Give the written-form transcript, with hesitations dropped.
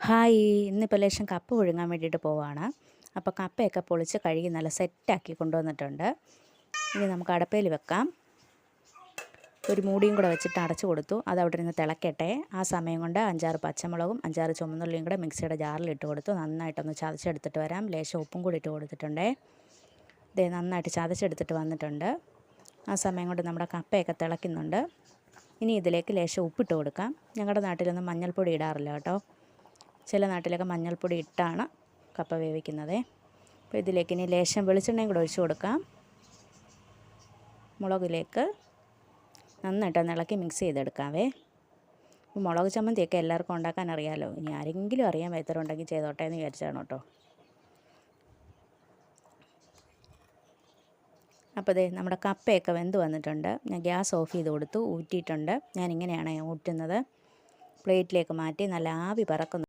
Hi, ഇന്നിപ്പോൾ ലേശം കപ്പ പുഴുങ്ങാൻ വേണ്ടിയിട്ട് പോവുകയാണ്. അപ്പോൾ കപ്പയൊക്കെ പൊളിച്ച് കഴുകി നല്ല സെറ്റാക്കി കൊണ്ടുവന്നിട്ടുണ്ട്. ഇനി നമുക്ക് അടപ്പയിൽ വെക്കാം. ഒരു മൂടിയും കൂടെ വെച്ചിട്ട് അടച്ചു കൊടുത്തു. അത് അവിടെ നിന്ന് തിളക്കട്ടെ. ആ സമയം കൊണ്ട് 5-6 പച്ചമുളകും 5-6 ചുമന്നുള്ളിയും കൂടെ മിക്സിയുടെ ജാറിൽ ഇട്ട് കൊടുത്തു. നന്നായിട്ടൊന്ന് ചതച്ചെടുത്തിട്ട് വരാം. ലേശം ഉപ്പും കൂടി ഇട്ട് കൊടുത്തിട്ടുണ്ടേ. ഇതേ നന്നായിട്ട് ചതച്ചെടുത്തിട്ട് വന്നിട്ടുണ്ട്. ആ സമയം കൊണ്ട് നമ്മുടെ കപ്പയൊക്കെ തിളയ്ക്കുന്നുണ്ട്. ഇനി ഇതിലേക്ക് ലേശം ഉപ്പിട്ട് കൊടുക്കാം. ഞങ്ങളുടെ നാട്ടിലൊന്നും മഞ്ഞൾപ്പൊടി ഇടാറില്ല കേട്ടോ. ചില നാട്ടിലൊക്കെ മഞ്ഞൾപ്പൊടി ഇട്ടാണ് കപ്പ വേവിക്കുന്നത്. അപ്പോൾ ഇതിലേക്ക് ഇനി ലേശം വെളിച്ചെണ്ണയും കൂടെ ഒഴിച്ച് കൊടുക്കാം. മുളകിലേക്ക് നന്നായിട്ട് ഇളക്കി മിക്സ് ചെയ്തെടുക്കാവേ. മുളക് ചമ്മന്തിയൊക്കെ എല്ലാവർക്കും ഉണ്ടാക്കാൻ അറിയാമല്ലോ. ഇനി ആരെങ്കിലും അറിയാൻ വയ്യാത്തവരുണ്ടെങ്കിൽ ചെയ്തോട്ടെ എന്ന് വിചാരിച്ചാണ് കേട്ടോ. അപ്പോൾ ദേ നമ്മുടെ കപ്പയൊക്കെ വെന്ത് വന്നിട്ടുണ്ട്. ഞാൻ ഗ്യാസ് ഓഫ് ചെയ്ത് കൊടുത്തു, ഊറ്റിയിട്ടുണ്ട്. ഞാനിങ്ങനെയാണ് ഊറ്റുന്നത്. പ്ലേറ്റിലേക്ക് മാറ്റി നല്ല ആവി പറക്കുന്നു.